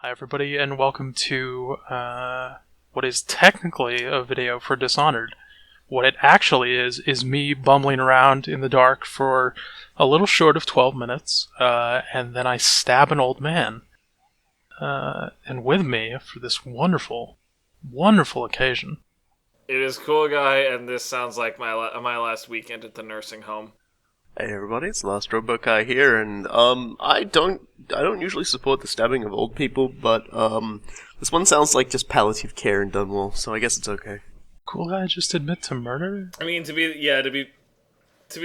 Hi everybody, and welcome to what is technically a video for Dishonored. What it actually is me bumbling around in the dark for a little short of 12 minutes, and then I stab an old man. And with me, for this wonderful, wonderful occasion... It is Cool Guy, and this sounds like my last weekend at the nursing home. Hey everybody, it's the Last Robot Guy here, and I don't usually support the stabbing of old people, but this one sounds like just palliative care in Dunwall, so I guess it's okay. Cool Guy just admit to murder? I mean, to be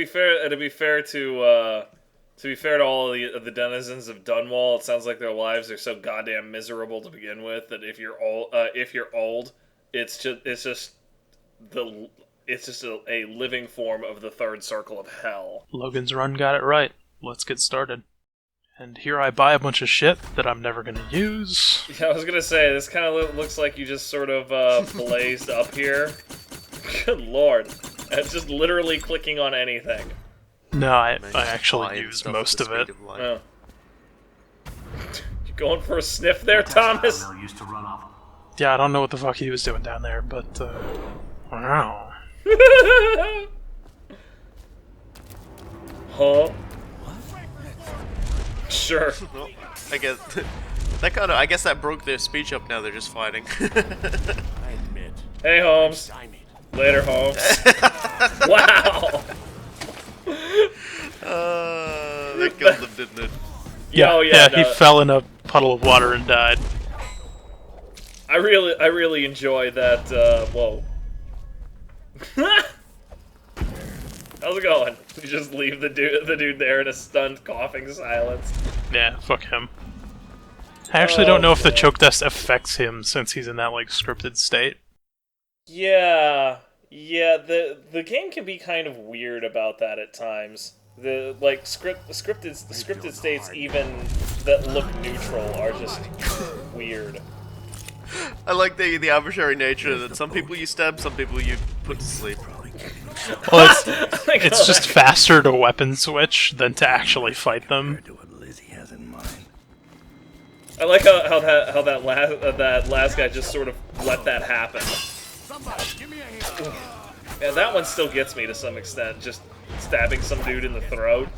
fair to all of the denizens of Dunwall, it sounds like their lives are so goddamn miserable to begin with that if you're old, it's just a living form of the third circle of hell. Logan's Run got it right. Let's get started. And here I buy a bunch of shit that I'm never gonna use. Yeah, I was gonna say, this kind of looks like you just sort of blazed up here. Good lord. It's just literally clicking on anything. No, I actually use most of it. Oh. You going for a sniff there, Thomas? Yeah, I don't know what the fuck he was doing down there, but, wow. Huh? Sure. Well, I guess that broke their speech up. Now they're just fighting. I admit. Hey, Holmes. Later, Holmes. Wow. That killed them, didn't it? Yeah, oh, yeah, no. He fell in a puddle of water and died. I really enjoy that. Whoa. How's it going? You just leave the dude there in a stunned, coughing silence. Yeah, fuck him. I actually don't know if the choke test affects him since he's in that, like, scripted state. Yeah, the game can be kind of weird about that at times. The scripted states even that look neutral are just weird. I like the arbitrary nature that some people you stab, some people you put to sleep. Well, it's just faster to weapon switch than to actually fight them. I like how that last guy just sort of let that happen. Yeah, that one still gets me to some extent, just stabbing some dude in the throat.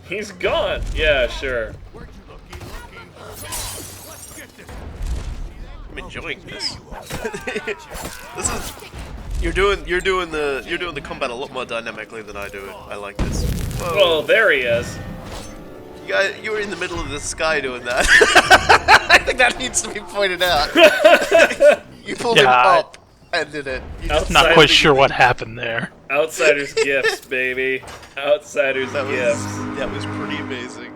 He's gone. Yeah, sure. I'm enjoying this. You're doing the combat a lot more dynamically than I do it. I like this. Whoa. Oh, there he is. You were in the middle of the sky doing that. I think that needs to be pointed out. You pulled him up and did it. Not quite sure what happened there. Outsiders gifts, baby. Outsiders gifts. That was pretty amazing.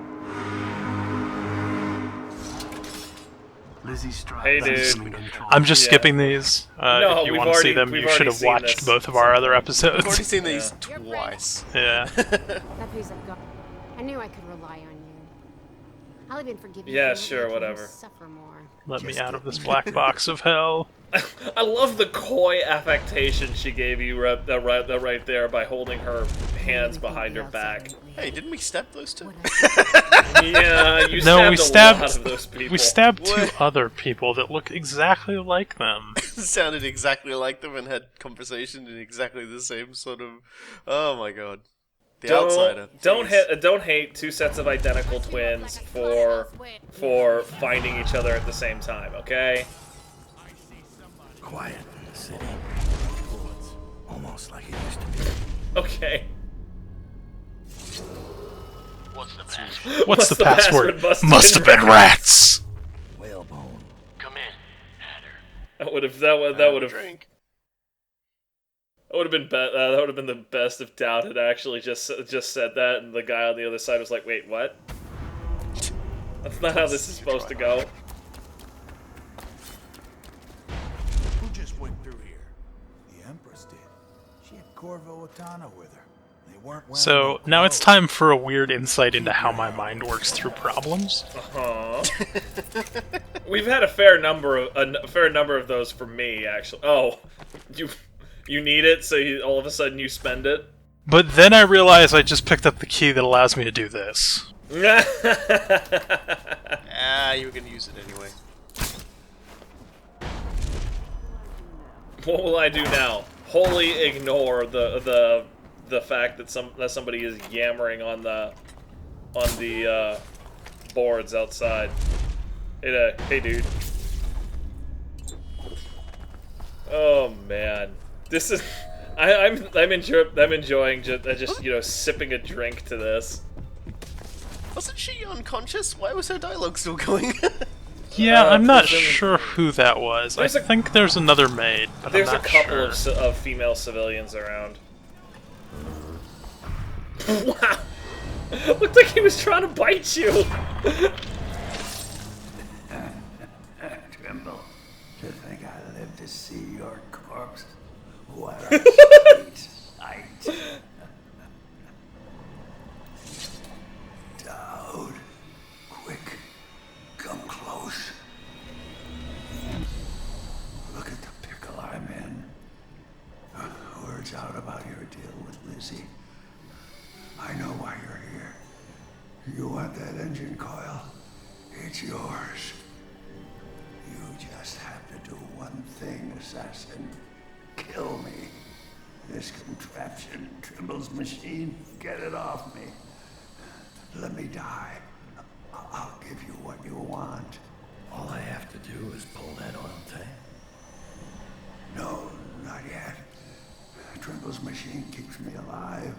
Hey, dude. I'm just skipping these. No, if you want to see them, you should have watched both of our other episodes. I've already seen these twice. Yeah. That piece of garbage. I knew I could rely on you. I'll even forgive you. Yeah, sure, whatever. Suffer more. Let me out of this black box of hell. I love the coy affectation she gave you right there by holding her hands behind her back. Hey, didn't we stab those two? Yeah, you stabbed a lot of those people. We stabbed two other people that look exactly like them. Sounded exactly like them and had conversation in exactly the same sort of... Oh my god. The outsider. Don't hate two sets of identical twins for finding each other at the same time, okay? Quiet in the city. Almost like it used to be. Okay. What's the password? Must have been rats. Whalebone. Come in, Hatter. That would have been the best if Dowd had actually just said that, and the guy on the other side was like, "Wait, what? That's not how this is supposed to go." Who just went through here? The Empress did. She had Corvo Otana with her. They weren't wearing So, now it's time for a weird insight into how my mind works through problems. We've had a fair number of those for me, actually. Oh, you need it, so all of a sudden you spend it. But then I realized I just picked up the key that allows me to do this. Ah, you were gonna use it anyway. What will I do now? Wholly ignore the fact that somebody is yammering on the boards outside. Hey dude. Oh man, this is I'm enjoying just you know sipping a drink to this. Wasn't she unconscious? Why was her dialogue still going? Yeah, I'm not presumably- sure who that was. I There's a- think there's another maid, but There's I'm a not couple sure. of female civilians around. Wow, looked like he was trying to bite you. Trimble, to think I lived to see your corpse. What a sweet sight. Dowd, quick, come close. Look at the pickle I'm in. Words out about your deal with Lizzie. I know why you're here. You want that engine coil? It's yours. You just have to do one thing, assassin. Kill me. This contraption, Trimble's machine, get it off me. Let me die. I'll give you what you want. All I have to do is pull that oil tank. No, not yet. Trimble's machine keeps me alive,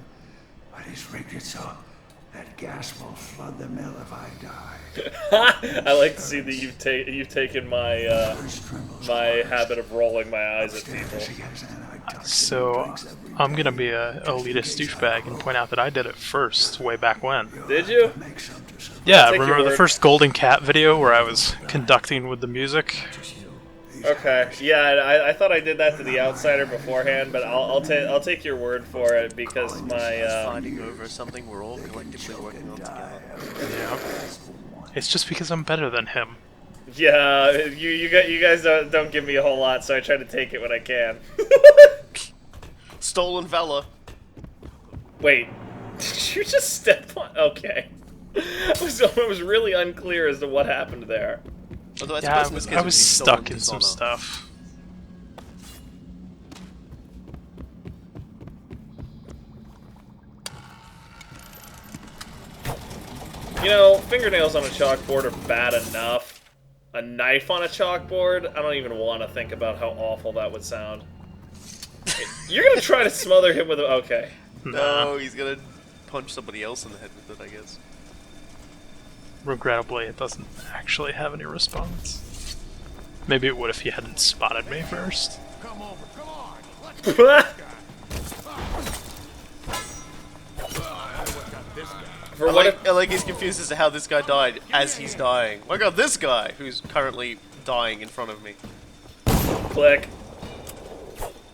but he's rigged it so that gas will flood the mill if I die. I like to see that you've taken my my habit of rolling my eyes at people. So, I'm gonna be a elitist douchebag and point out that I did it first, way back when. Did you? Yeah, take your remember the word. first Golden Cat video where I was conducting with the music? Okay. Yeah, I thought I did that to the outsider beforehand, but I'll take your word for it because my Fighting over something we're all collectively working on together. Yeah. It's just because I'm better than him. yeah you guys don't give me a whole lot, so I try to take it when I can. Stolen valor. Wait, did you just step on? Okay. I was really unclear as to what happened there. Although I Yeah, suppose in this case I it would was be stolen stuck in some dishonor. stuff. You know, fingernails on a chalkboard are bad enough. A knife on a chalkboard? I don't even want to think about how awful that would sound. You're gonna try to smother him with a... Okay. No, he's gonna punch somebody else in the head with it, I guess. Regrettably, it doesn't actually have any response. Maybe it would if he hadn't spotted me first. Come over, come on. For what if... I like he's confused as to how this guy died as he's dying. I got this guy who's currently dying in front of me. Click.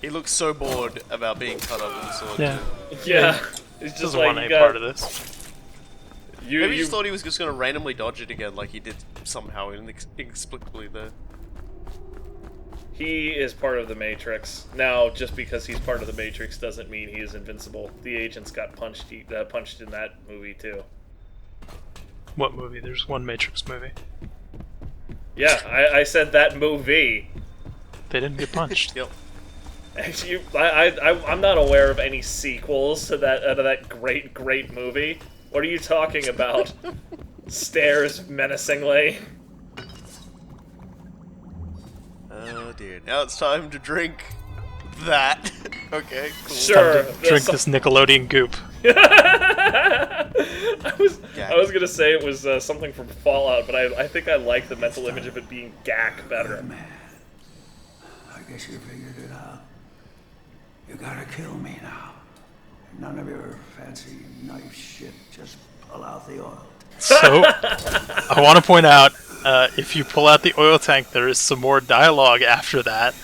He looks so bored about being cut up with a sword. Yeah. Yeah. It's just Doesn't like want you any got... part of this. Maybe he You just thought he was just gonna randomly dodge it again, like he did somehow inexplicably there. He is part of the Matrix. Now, just because he's part of the Matrix doesn't mean he is invincible. The agents got punched in that movie too. What movie? There's one Matrix movie. Yeah, I said that movie. They didn't get punched. Yep. Actually, I'm not aware of any sequels to that great movie. What are you talking about? Stares menacingly. Oh dear. Now it's time to drink that. Okay, cool. Sure. Drink this Nickelodeon goop. I was gonna say it was something from Fallout, but I think I like the mental image of it being gack better. Man, I guess you figured it out. You gotta kill me now. None of your fancy knife shit. Just pull out the oil. So, I want to point out, if you pull out the oil tank, there is some more dialogue after that.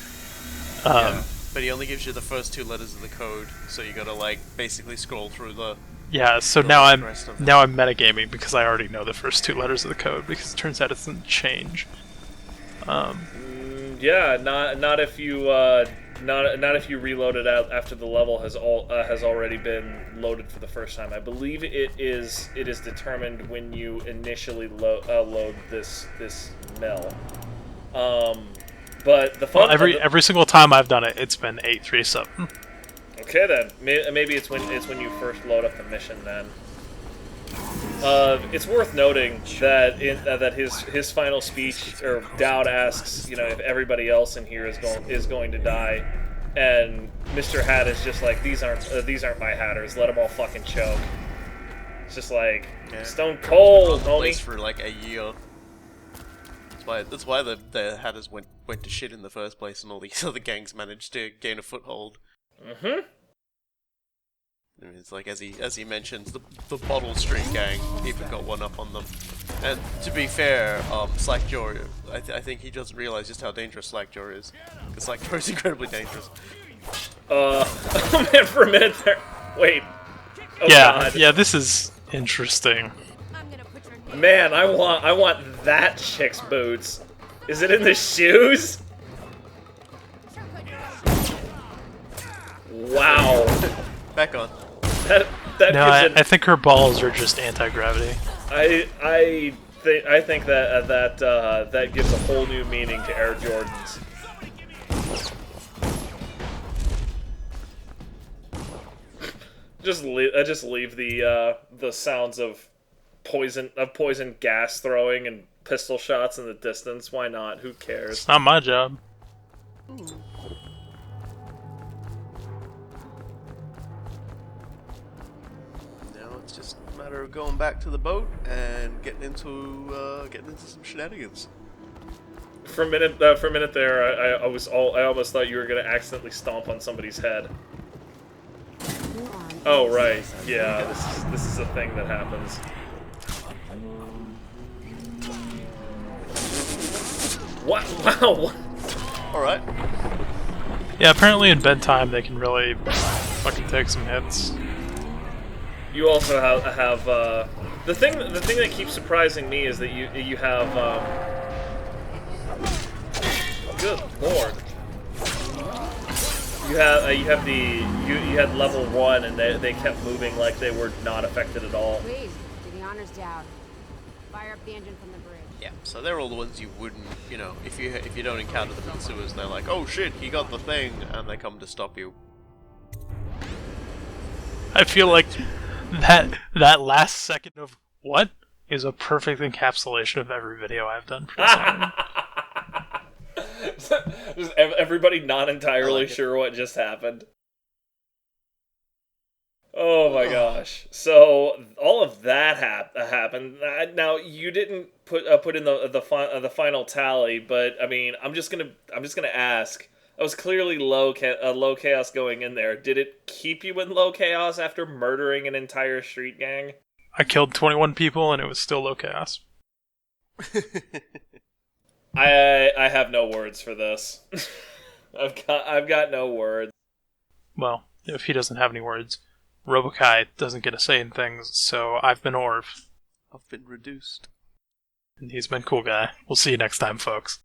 Yeah, but he only gives you the first two letters of the code, so you gotta like basically scroll through the. Yeah, so The now rest of it. I'm metagaming because I already know the first two letters of the code because it turns out it doesn't change. Yeah, not if you Not if you reload it out after the level has already been loaded for the first time. I believe it is determined when you initially load this mill. But the fun every single time I've done it, it's been 837. Okay then, maybe it's when you first load up the mission then. It's worth noting that that his final speech, or Dowd asks, if everybody else in here is going to die, and Mr. Hat is just like, these aren't my Hatters, let them all fucking choke. It's just like stone cold, homie. For like a year. That's why the Hatters went to shit in the first place, and all these other gangs managed to gain a foothold. Mm-hmm. I mean, it's like, as he mentions, the Bottle Street gang even got one up on them. And to be fair, Slackjaw, I think he doesn't realize just how dangerous Slackjaw is. Because Slackjaw is incredibly dangerous. Man, for a minute there. Wait. Oh, yeah, God. yeah, this is interesting. Man, I want that chick's boots. Is it in the shoes? Wow. Back on. That No, I think her balls are just anti-gravity. I think that gives a whole new meaning to Air Jordans. Just leave the sounds of poison gas throwing and pistol shots in the distance. Why not? Who cares? It's not my job. It's just a matter of going back to the boat and getting into some shenanigans. For a minute there, I almost thought you were gonna accidentally stomp on somebody's head. Oh right, yeah, this is a thing that happens. What? Wow. All right. Yeah, apparently in bedtime they can really fucking take some hits. You also have the thing that keeps surprising me is that you have good lord, you had level 1 and they kept moving like they were not affected at all. Please, do the honors down. Fire up the engine from the bridge. Yeah, so they're all the ones you wouldn't, if you don't encounter them in sewers, they're like, oh shit, he got the thing, and they come to stop you. I feel like that last second of what is a perfect encapsulation of every video I've done for Dishonored. Just everybody not entirely sure what just happened. Oh my gosh! So all of that happened. Now you didn't put in the final tally, but I mean, I'm just gonna ask. I was clearly low chaos going in there. Did it keep you in low chaos after murdering an entire street gang? I killed 21 people and it was still low chaos. I have no words for this. I've got no words. Well, if he doesn't have any words, Robokai doesn't get a say in things, so I've been Orv. I've been reduced. And he's been Cool Guy. We'll see you next time, folks.